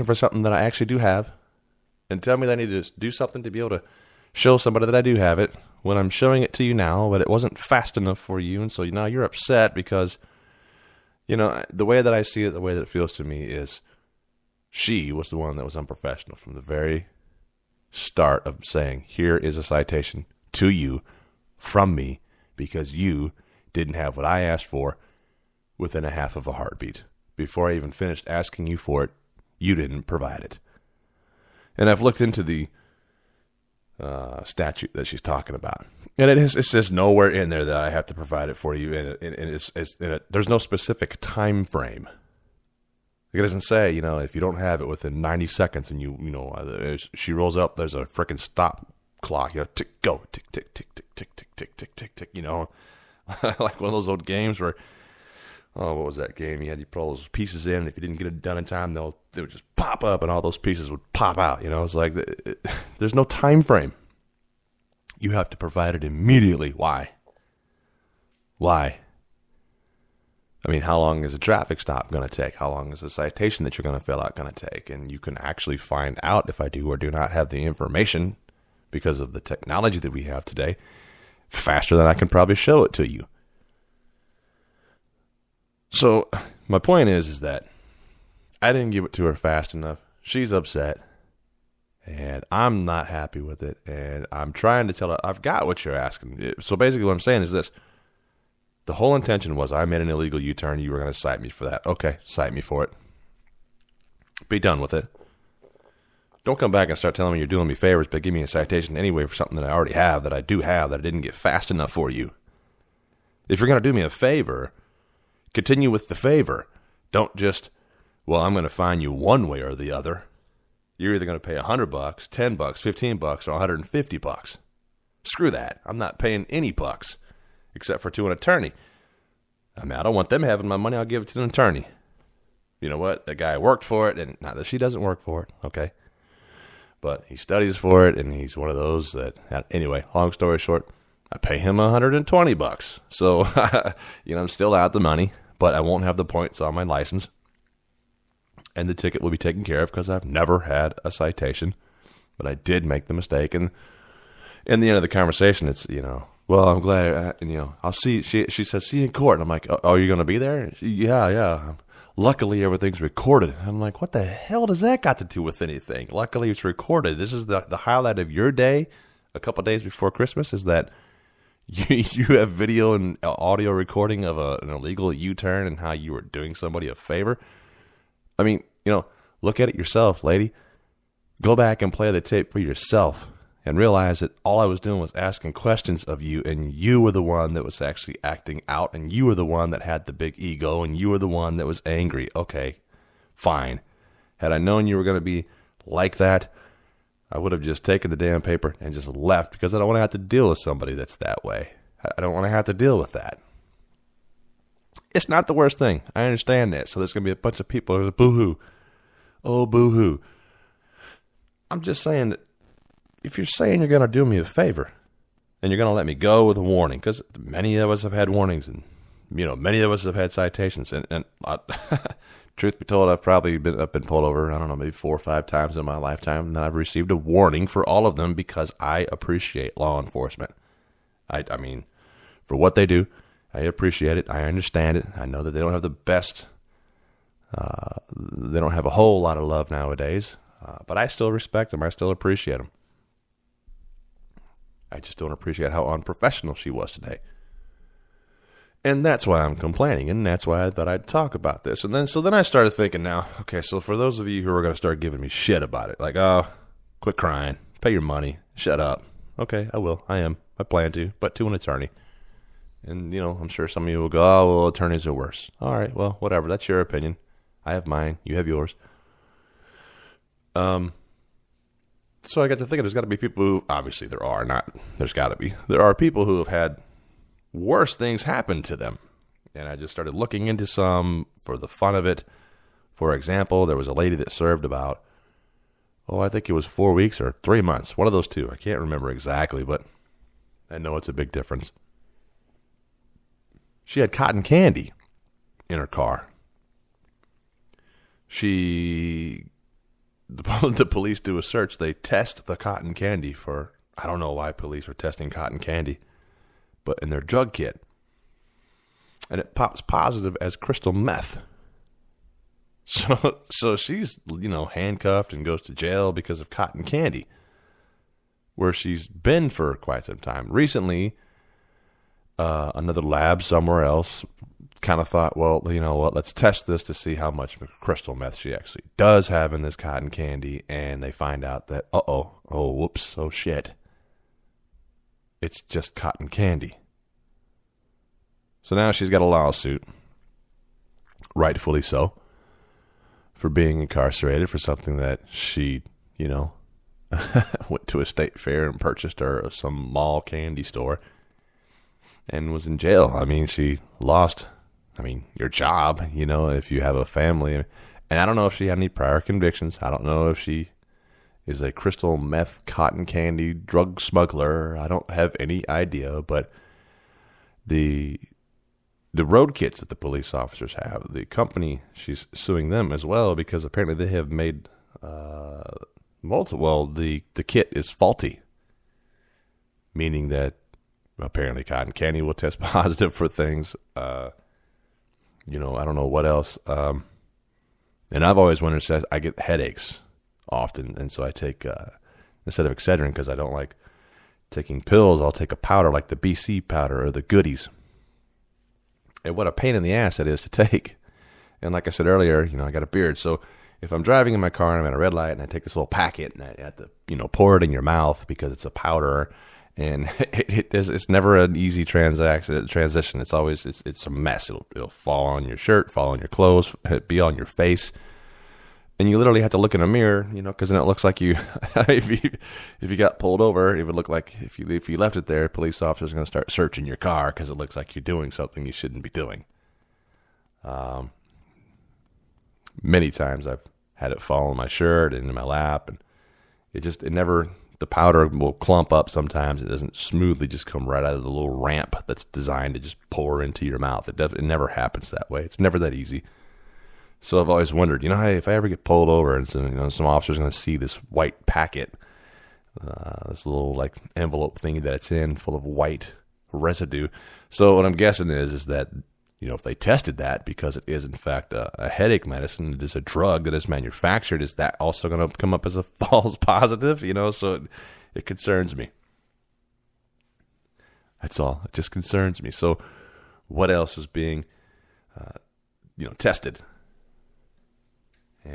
for something that I actually do have and tell me that I need to do something to be able to show somebody that I do have it when I'm showing it to you now, but it wasn't fast enough for you, and so now you're upset because, the way that I see it, the way that it feels to me is she was the one that was unprofessional from the very start of saying, here is a citation to you from me because you didn't have what I asked for within a half of a heartbeat. Before I even finished asking you for it, you didn't provide it. And I've looked into the statute that she's talking about, and it says nowhere in there that I have to provide it for you, and there's no specific time frame. It doesn't say, if you don't have it within 90 seconds, and she rolls up, there's a freaking stop clock, tick, go, tick, tick, tick, tick, tick, tick, tick, tick, tick, tick, like one of those old games where, what was that game? You put all those pieces in, and if you didn't get it done in time, they would just pop up, and all those pieces would pop out. It's like there's no time frame. You have to provide it immediately. Why? I mean, how long is a traffic stop going to take? How long is a citation that you're going to fill out going to take? And you can actually find out if I do or do not have the information because of the technology that we have today faster than I can probably show it to you. So my point is that I didn't give it to her fast enough. She's upset, and I'm not happy with it, and I'm trying to tell her, I've got what you're asking. So basically what I'm saying is this. The whole intention was I made an illegal U-turn. You were going to cite me for that. Okay, cite me for it. Be done with it. Don't come back and start telling me you're doing me favors, but give me a citation anyway for something that I already have, that I do have, that I didn't get fast enough for you. If you're going to do me a favor, continue with the favor. Don't just, I'm going to fine you one way or the other. You're either going to pay $100, $10, $15, or $150. Screw that. I'm not paying any bucks except for to an attorney. I mean, I don't want them having my money. I'll give it to an attorney. You know what? The guy worked for it, and not that she doesn't work for it, okay? But he studies for it, and he's one of those that, anyway, long story short, I pay him $120. So, I'm still out the money, but I won't have the points on my license. And the ticket will be taken care of because I've never had a citation. But I did make the mistake. And in the end of the conversation, it's, I'm glad, I'll see, she says, see you in court. And I'm like, oh, you're going to be there? Yeah. Luckily, everything's recorded. I'm like, what the hell does that got to do with anything? Luckily, it's recorded. This is the highlight of your day, a couple of days before Christmas, is that you have video and audio recording of an illegal U-turn and how you were doing somebody a favor. I mean, look at it yourself, lady. Go back and play the tape for yourself and realize that all I was doing was asking questions of you, and you were the one that was actually acting out, and you were the one that had the big ego, and you were the one that was angry. Okay, fine. Had I known you were going to be like that, I would have just taken the damn paper and just left, because I don't want to have to deal with somebody that's that way. I don't want to have to deal with that. It's not the worst thing. I understand that. So there's going to be a bunch of people who are boo-hoo. Oh, boo-hoo. I'm just saying that if you're saying you're going to do me a favor and you're going to let me go with a warning, because many of us have had warnings, and many of us have had citations, and truth be told, I've been pulled over, I don't know, maybe 4 or 5 times in my lifetime, and I've received a warning for all of them because I appreciate law enforcement. I mean, for what they do, I appreciate it. I understand it. I know that they don't have the best, they don't have a whole lot of love nowadays, but I still respect them. I still appreciate them. I just don't appreciate how unprofessional she was today. And that's why I'm complaining, and that's why I thought I'd talk about this. And then I started thinking now, okay, so for those of you who are going to start giving me shit about it, like, oh, quit crying, pay your money, shut up. Okay, I will. I am. I plan to, but to an attorney. And, I'm sure some of you will go, oh, well, attorneys are worse. All right, well, whatever. That's your opinion. I have mine. You have yours. So I got to thinking there's got to be people who, obviously there are people who have had worse things happen to them. And I just started looking into some for the fun of it. For example, there was a lady that served about, I think it was 4 weeks or 3 months. One of those two. I can't remember exactly, but I know it's a big difference. She had cotton candy in her car. She the police do a search. They test the cotton candy for, I don't know why police are testing cotton candy, but in their drug kit. And it pops positive as crystal meth. So she's, handcuffed and goes to jail because of cotton candy, where she's been for quite some time. Recently, another lab somewhere else kind of thought, well, you know what, let's test this to see how much crystal meth she actually does have in this cotton candy. And they find out that, whoops, oh shit, it's just cotton candy. So now she's got a lawsuit, rightfully so, for being incarcerated for something that she, went to a state fair and purchased her some mall candy store and was in jail. I mean, she lost, your job, if you have a family. And I don't know if she had any prior convictions. I don't know if she is a crystal meth cotton candy drug smuggler. I don't have any idea, but the road kits that the police officers have, the company, she's suing them as well because apparently they have made the kit is faulty, meaning that apparently cotton candy will test positive for things. I don't know what else. And I've always wondered, says I get headaches often, and so I take instead of Excedrin, because I don't like taking pills, I'll take a powder like the BC powder or the Goodies. And what a pain in the ass that is to take. And like I said earlier, I got a beard. So if I'm driving in my car and I'm at a red light and I take this little packet and I have to, pour it in your mouth because it's a powder, and it's never an easy transition. It's always, it's a mess. It'll fall on your shirt, fall on your clothes, be on your face. And you literally have to look in a mirror, because then it looks like you, if you got pulled over, it would look like if you left it there, police officers are going to start searching your car because it looks like you're doing something you shouldn't be doing. Many times I've had it fall on my shirt and in my lap, and the powder will clump up sometimes. It doesn't smoothly just come right out of the little ramp that's designed to just pour into your mouth. It never happens that way. It's never that easy. So I've always wondered, hey, if I ever get pulled over and some officer's going to see this white packet, this little envelope thing that it's in full of white residue. So what I'm guessing is that, if they tested that, because it is in fact a headache medicine, it is a drug that is manufactured, is that also going to come up as a false positive? So it concerns me. That's all. It just concerns me. So what else is being, tested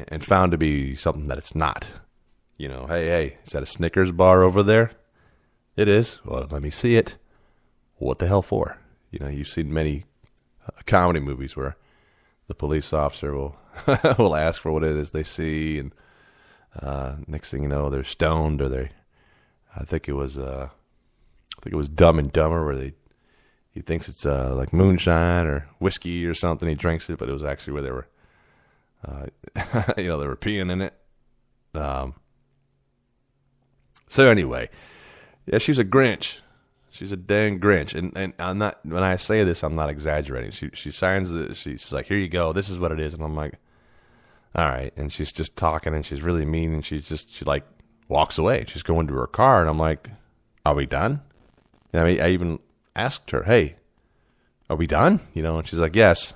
and found to be something that it's not? Hey, is that a Snickers bar over there? It is. Well, let me see it. What the hell for? You've seen many comedy movies where the police officer will will ask for what it is they see, and next thing you know, they're stoned, or I think it was Dumb and Dumber, where he thinks it's like moonshine or whiskey or something. He drinks it, but it was actually where they were. They were peeing in it. So anyway, yeah, she's a Grinch. She's a dang Grinch. And I'm not, when I say this, I'm not exaggerating. She signs she's like, here you go. This is what it is. And I'm like, all right. And she's just talking, and she's really mean. And she walks away. She's going to her car. And I'm like, are we done? And I even asked her, hey, are we done? And she's like, yes.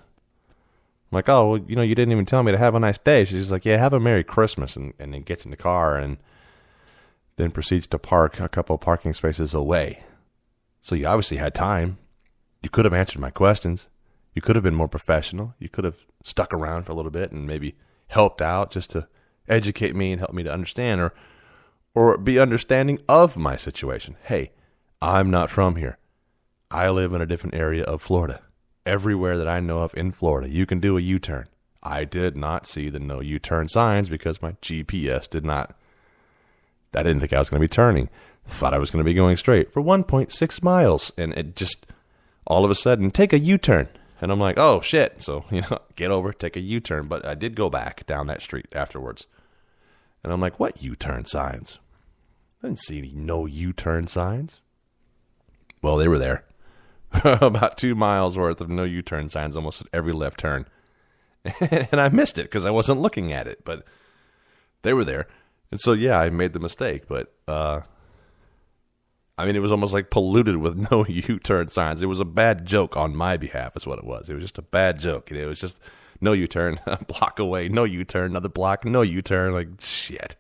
I'm like, oh, well, you didn't even tell me to have a nice day. She's like, yeah, have a Merry Christmas, and then gets in the car and then proceeds to park a couple of parking spaces away. So you obviously had time. You could have answered my questions. You could have been more professional. You could have stuck around for a little bit and maybe helped out just to educate me and help me to understand or be understanding of my situation. Hey, I'm not from here. I live in a different area of Florida. Everywhere that I know of in Florida, you can do a U-turn. I did not see the no U-turn signs because my GPS did not. I didn't think I was going to be turning. Thought I was going to be going straight for 1.6 miles. And it just, all of a sudden, take a U-turn. And I'm like, oh, shit. So, get over, take a U-turn. But I did go back down that street afterwards. And I'm like, what U-turn signs? I didn't see any no U-turn signs. Well, they were there. About 2 miles worth of no U-turn signs almost at every left turn. And I missed it because I wasn't looking at it. But they were there. And so, yeah, I made the mistake, but, I mean, it was almost like polluted with no U-turn signs. It was a bad joke on my behalf is what it was. It was just a bad joke. It was just no U-turn, a block away, no U-turn, another block, no U-turn, like shit.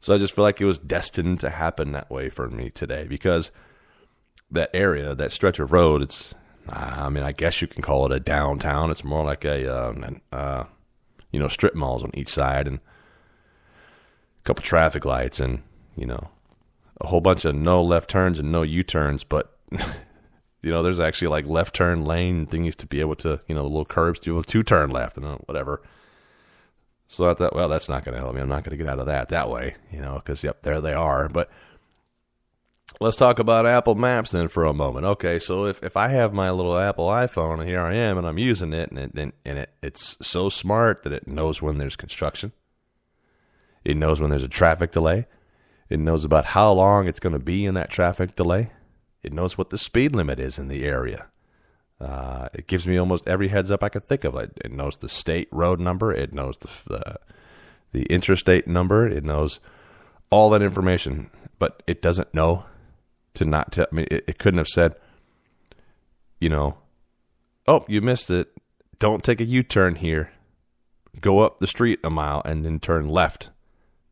So I just feel like it was destined to happen that way for me today because that area, that stretch of road, it's, I mean, I guess you can call it a downtown. It's more like a, strip malls on each side and a couple traffic lights and, a whole bunch of no left turns and no U-turns, but, there's actually like left turn lane thingies to be able to, the little curbs to be able to two-turn left and whatever. So I thought, well, that's not going to help me. I'm not going to get out of that way, because, yep, there they are. But let's talk about Apple Maps then for a moment. Okay, so if I have my little Apple iPhone and here I am and I'm using it and it's so smart that it knows when there's construction. It knows when there's a traffic delay. It knows about how long it's going to be in that traffic delay. It knows what the speed limit is in the area. It gives me almost every heads up I could think of. It knows the state road number. It knows the interstate number. It knows all that information, but it doesn't know to not tell. I mean, it couldn't have said, oh, you missed it. Don't take a U-turn here. Go up the street a mile and then turn left.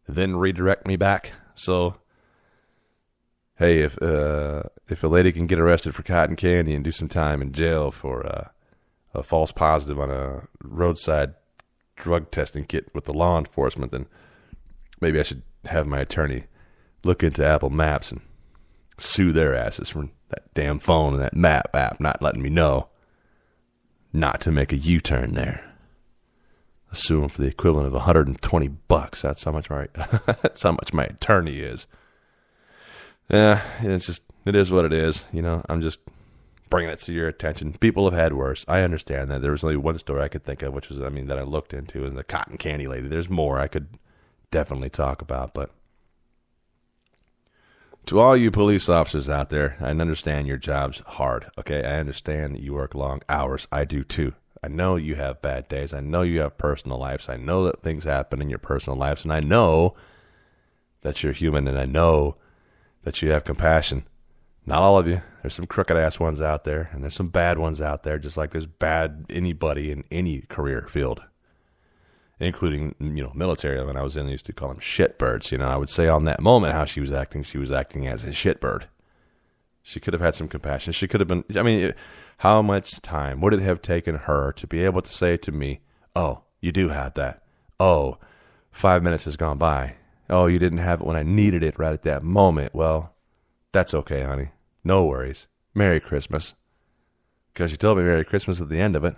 Then redirect me back. So, hey, if a lady can get arrested for cotton candy and do some time in jail for a false positive on a roadside drug testing kit with the law enforcement, then maybe I should have my attorney look into Apple Maps and sue their asses for that damn phone and that map app not letting me know not to make a U-turn there. Sue them for the equivalent of $120. That's how much that's how much my attorney is. Yeah, it is what it is. I'm just bringing it to your attention. People have had worse. I understand that. There was only one story I could think of, which was, that I looked into, and the cotton candy lady. There's more I could definitely talk about, but to all you police officers out there, I understand your job's hard, okay? I understand that you work long hours. I do too. I know you have bad days. I know you have personal lives. I know that things happen in your personal lives, and I know that you're human, and I know that you have compassion. Not all of you. There's some crooked-ass ones out there, and there's some bad ones out there, just like there's bad anybody in any career field, including, military. When I was in, I used to call them shitbirds. I would say on that moment how she was acting as a shitbird. She could have had some compassion. She could have been, how much time would it have taken her to be able to say to me, oh, you do have that. Oh, 5 minutes has gone by. Oh, you didn't have it when I needed it right at that moment. Well, that's okay, honey. No worries. Merry Christmas. Because she told me Merry Christmas at the end of it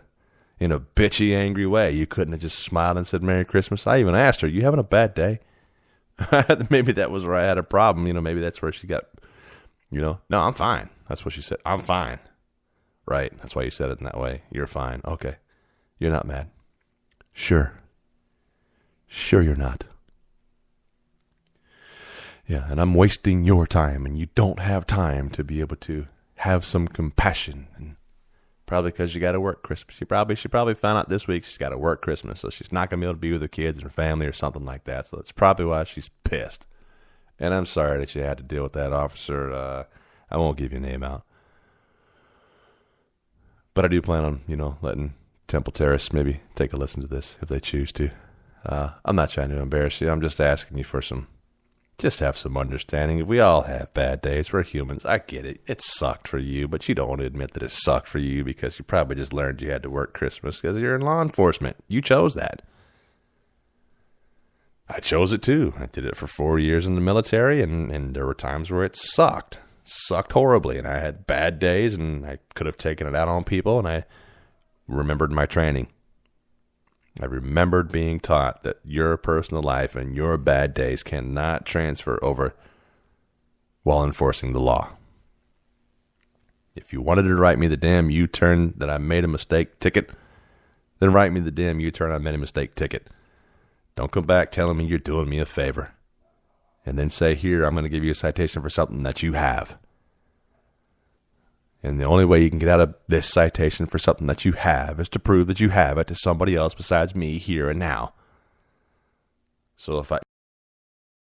in a bitchy, angry way. You couldn't have just smiled and said Merry Christmas. I even asked her, you having a bad day? Maybe that was where I had a problem. Maybe that's where she got, no, I'm fine. That's what she said. I'm fine. Right. That's why you said it in that way. You're fine. Okay. You're not mad. Sure. Sure you're not. Yeah, and I'm wasting your time, and you don't have time to be able to have some compassion. And probably because you got to work Christmas. She probably found out this week she's got to work Christmas, so she's not going to be able to be with her kids and her family or something like that. So that's probably why she's pissed. And I'm sorry that you had to deal with that, officer. I won't give your name out. But I do plan on, letting Temple Terrace maybe take a listen to this if they choose to. I'm not trying to embarrass you. I'm just asking you for just have some understanding. We all have bad days. We're humans. I get it. It sucked for you, but you don't want to admit that it sucked for you because you probably just learned you had to work Christmas because you're in law enforcement. You chose that. I chose it too. I did it for 4 years in the military, and there were times where it sucked. Sucked horribly, and I had bad days, and I could have taken it out on people, and I remembered my training. I remembered being taught that your personal life and your bad days cannot transfer over while enforcing the law. If you wanted to write me the damn U-turn that I made a mistake ticket, then write me the damn U-turn I made a mistake ticket. Don't come back telling me you're doing me a favor. And then say, here, I'm going to give you a citation for something that you have. And the only way you can get out of this citation for something that you have is to prove that you have it to somebody else besides me here and now. So if I